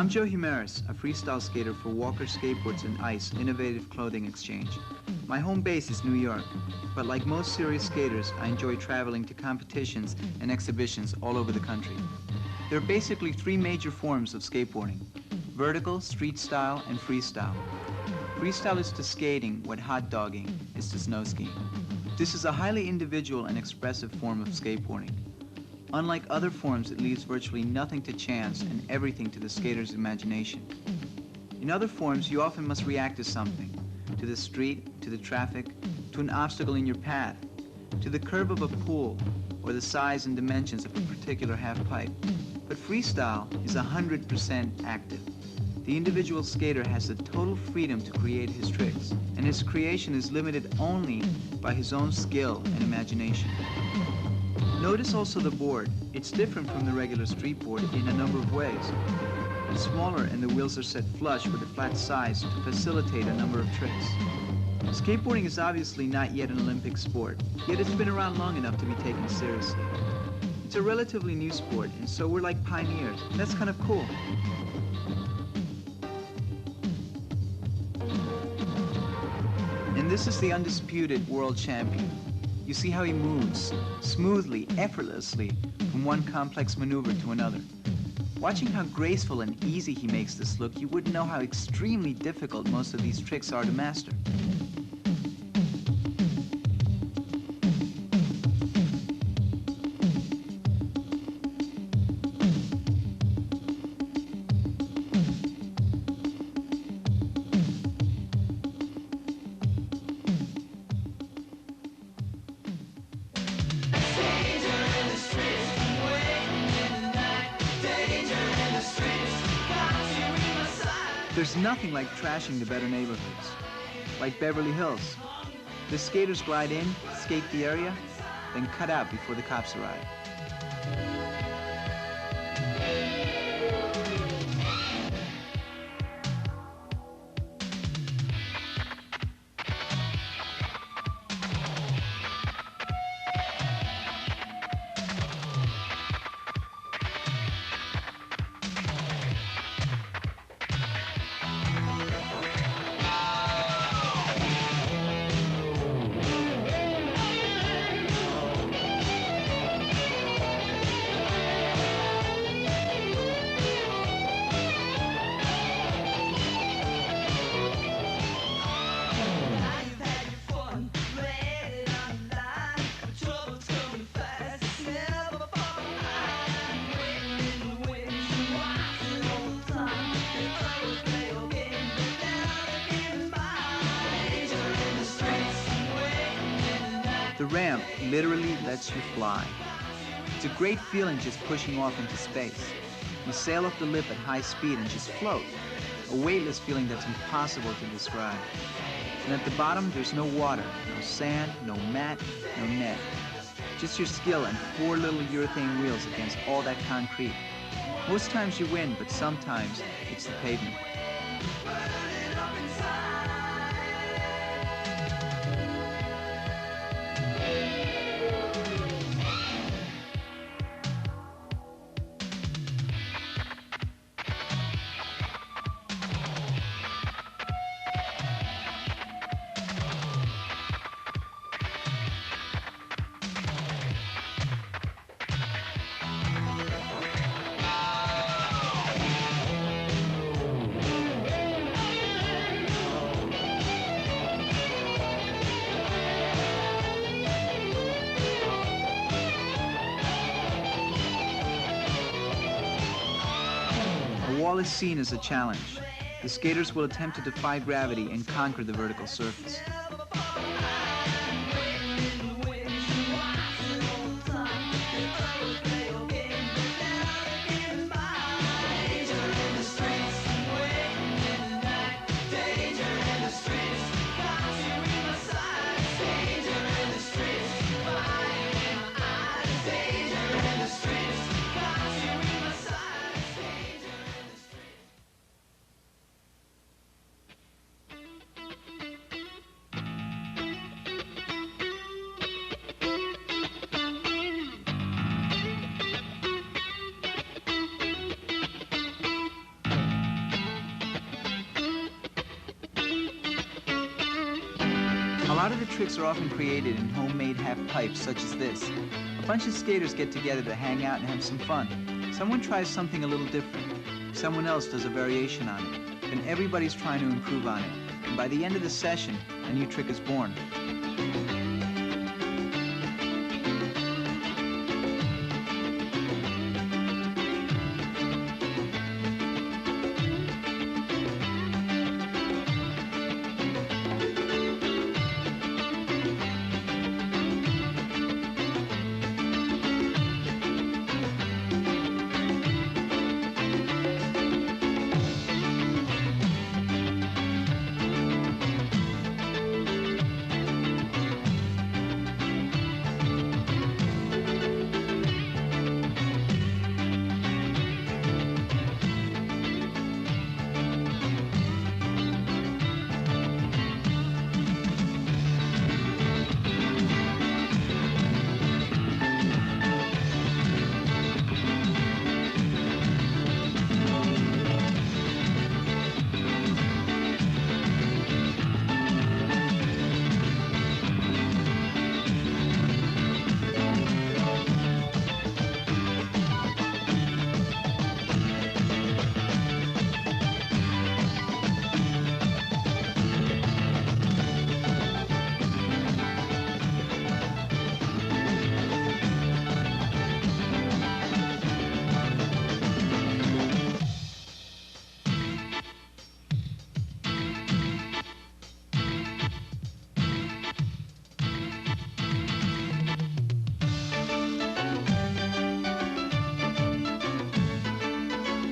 I'm Joe Jimenez, a freestyle skater for Walker Skateboards and Ice Innovative Clothing Exchange. My home base is New York, but like most serious skaters, I enjoy traveling to competitions and exhibitions all over the country. There are basically three major forms of skateboarding: vertical, street style, and freestyle. Freestyle is to skating what hot dogging is to snow skiing. This is a highly individual and expressive form of skateboarding. Unlike other forms, it leaves virtually nothing to chance and everything to the skater's imagination. In other forms, you often must react to something, to the street, to the traffic, to an obstacle in your path, to the curve of a pool, or the size and dimensions of a particular half pipe. But freestyle is 100% active. The individual skater has the total freedom to create his tricks, and his creation is limited only by his own skill and imagination. Notice also the board. It's different from the regular street board in a number of ways. It's smaller and the wheels are set flush with a flat sides to facilitate a number of tricks. Skateboarding is obviously not yet an Olympic sport, yet it's been around long enough to be taken seriously. It's a relatively new sport, and so we're like pioneers. That's kind of cool. And this is the undisputed world champion. You see how he moves, smoothly, effortlessly, from one complex maneuver to another. Watching how graceful and easy he makes this look, you wouldn't know how extremely difficult most of these tricks are to master. There's nothing like trashing the better neighborhoods, like Beverly Hills. The skaters glide in, skate the area, then cut out before the cops arrive. The ramp literally lets you fly. It's a great feeling just pushing off into space. You sail off the lip at high speed and just float. A weightless feeling that's impossible to describe. And at the bottom, there's no water, no sand, no mat, no net. Just your skill and four little urethane wheels against all that concrete. Most times you win, but sometimes it's the pavement. The wall is seen as a challenge. The skaters will attempt to defy gravity and conquer the vertical surface. A lot of the tricks are often created in homemade half pipes such as this. A bunch of skaters get together to hang out and have some fun. Someone tries something a little different. Someone else does a variation on it. Then everybody's trying to improve on it. And by the end of the session, a new trick is born.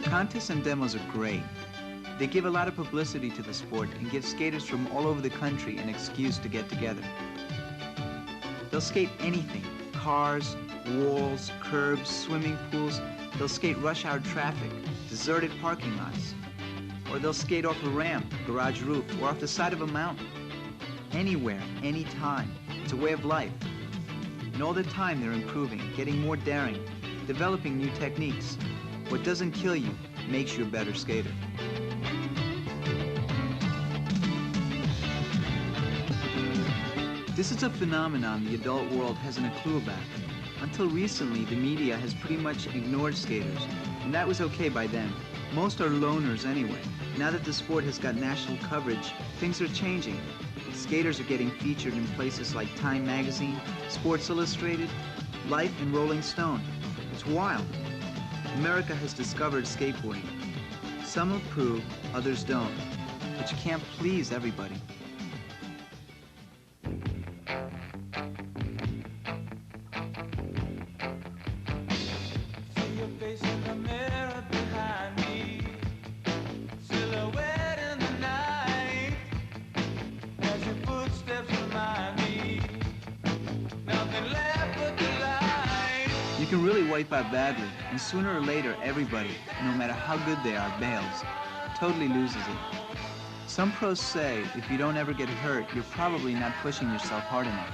Contests and demos are great. They give a lot of publicity to the sport and give skaters from all over the country an excuse to get together. They'll skate anything: cars, walls, curbs, swimming pools. They'll skate rush hour traffic, deserted parking lots. Or they'll skate off a ramp, garage roof, or off the side of a mountain. Anywhere, anytime. It's a way of life. And all the time they're improving, getting more daring, developing new techniques. What doesn't kill you makes you a better skater. This is a phenomenon the adult world hasn't a clue about. Until recently, the media has pretty much ignored skaters, and that was okay by then. Most are loners anyway. Now that the sport has got national coverage, things are changing. Skaters are getting featured in places like Time Magazine, Sports Illustrated, Life, and Rolling Stone. It's wild. America has discovered skateboarding. Some approve, others don't. But you can't please everybody. You can really wipe out badly, and sooner or later, everybody, no matter how good they are, bails. Totally loses it. Some pros say if you don't ever get hurt, you're probably not pushing yourself hard enough.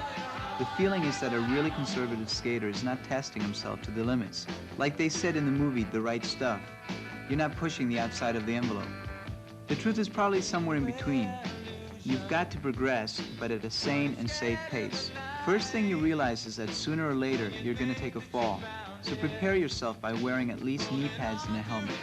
The feeling is that a really conservative skater is not testing himself to the limits. Like they said in the movie, The Right Stuff, you're not pushing the outside of the envelope. The truth is probably somewhere in between. You've got to progress, but at a sane and safe pace. First thing you realize is that sooner or later, you're going to take a fall. So prepare yourself by wearing at least knee pads and a helmet.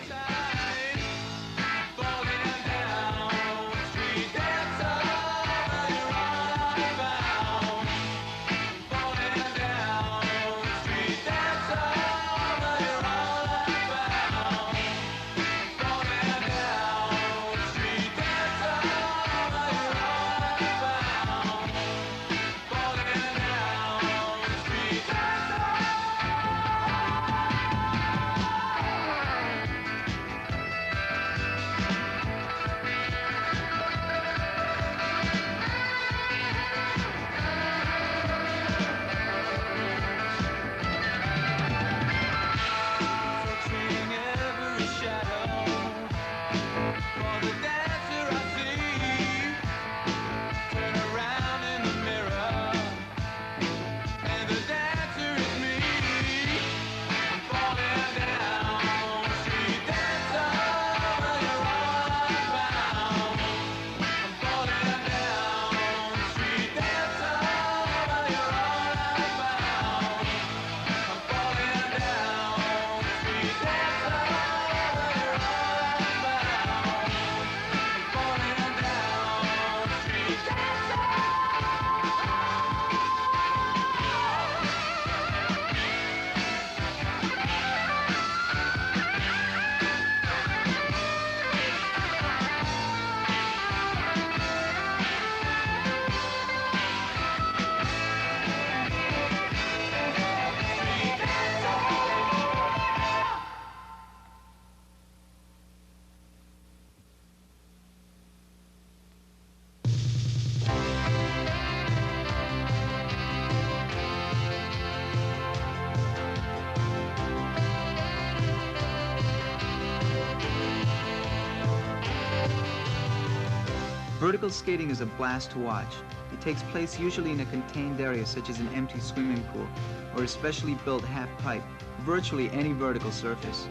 Vertical skating is a blast to watch. It takes place usually in a contained area such as an empty swimming pool or a specially built half pipe, virtually any vertical surface.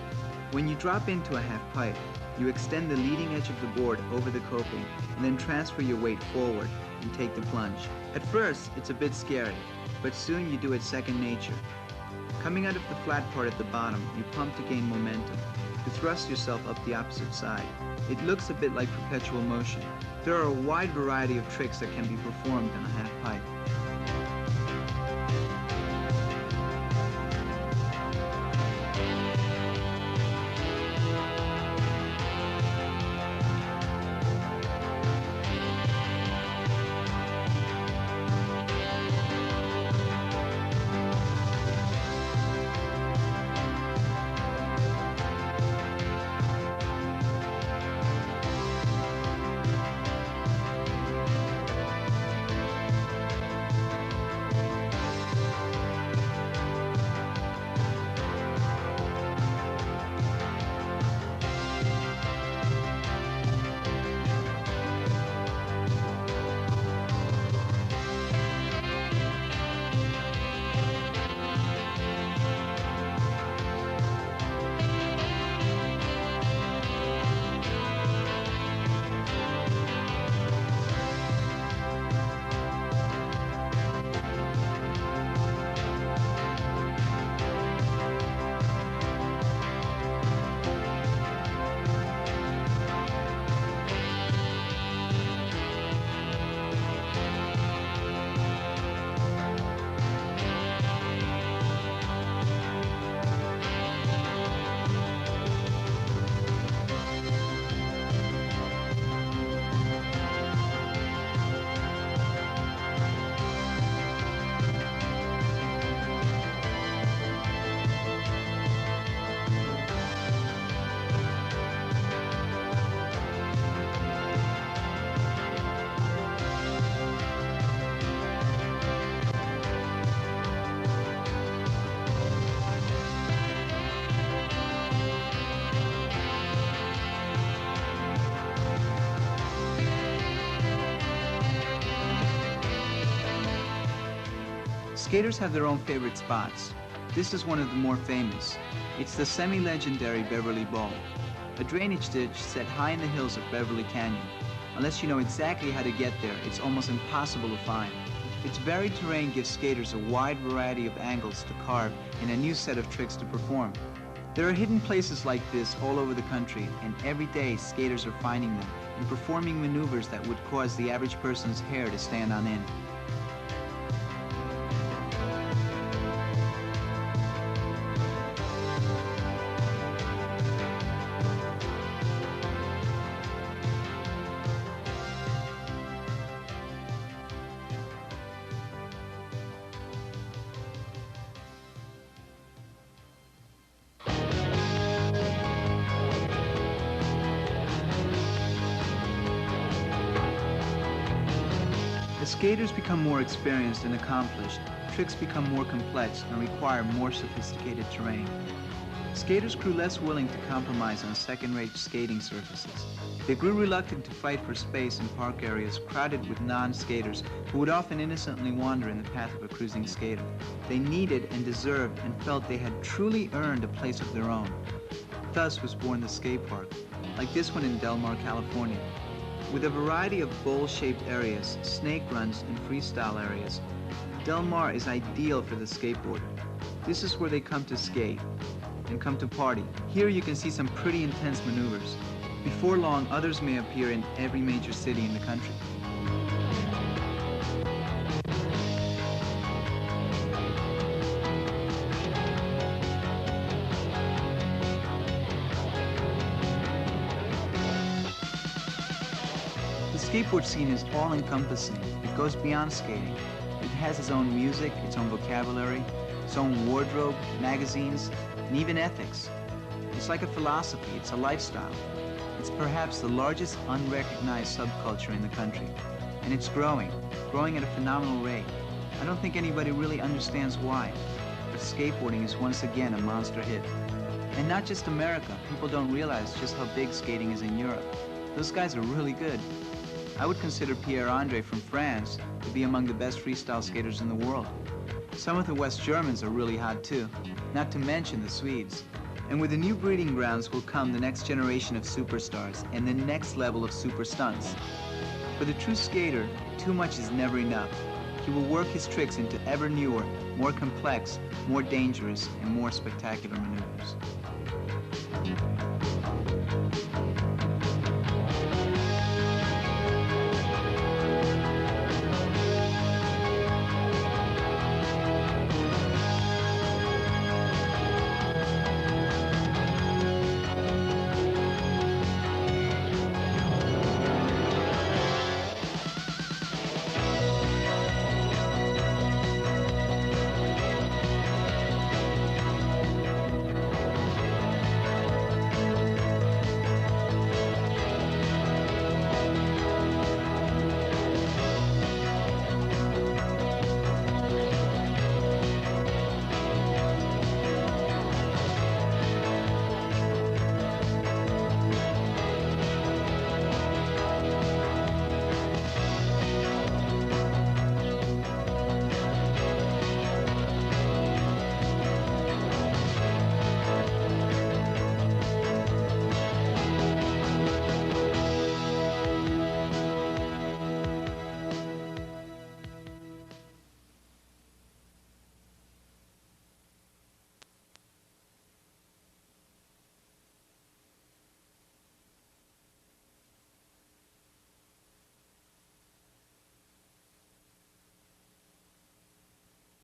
When you drop into a half pipe, you extend the leading edge of the board over the coping and then transfer your weight forward and take the plunge. At first, it's a bit scary, but soon you do it second nature. Coming out of the flat part at the bottom, you pump to gain momentum, to thrust yourself up the opposite side. It looks a bit like perpetual motion. There are a wide variety of tricks that can be performed on a half pipe. Skaters have their own favorite spots. This is one of the more famous. It's the semi-legendary Beverly Bowl, a drainage ditch set high in the hills of Beverly Canyon. Unless you know exactly how to get there, it's almost impossible to find. Its varied terrain gives skaters a wide variety of angles to carve and a new set of tricks to perform. There are hidden places like this all over the country, and every day skaters are finding them and performing maneuvers that would cause the average person's hair to stand on end. As skaters become more experienced and accomplished, tricks become more complex and require more sophisticated terrain. Skaters grew less willing to compromise on second-rate skating surfaces. They grew reluctant to fight for space in park areas crowded with non-skaters who would often innocently wander in the path of a cruising skater. They needed and deserved and felt they had truly earned a place of their own. Thus was born the skate park, like this one in Del Mar, California. With a variety of bowl-shaped areas, snake runs, and freestyle areas, Del Mar is ideal for the skateboarder. This is where they come to skate and come to party. Here you can see some pretty intense maneuvers. Before long, others may appear in every major city in the country. The skateboard scene is all-encompassing. It goes beyond skating. It has its own music, its own vocabulary, its own wardrobe, magazines, and even ethics. It's like a philosophy, it's a lifestyle. It's perhaps the largest unrecognized subculture in the country. And it's growing at a phenomenal rate. I don't think anybody really understands why, but skateboarding is once again a monster hit. And not just America. People don't realize just how big skating is in Europe. Those guys are really good. I would consider Pierre-Andre from France to be among the best freestyle skaters in the world. Some of the West Germans are really hot too, not to mention the Swedes. And with the new breeding grounds will come the next generation of superstars and the next level of super stunts. For the true skater, too much is never enough. He will work his tricks into ever newer, more complex, more dangerous, and more spectacular maneuvers.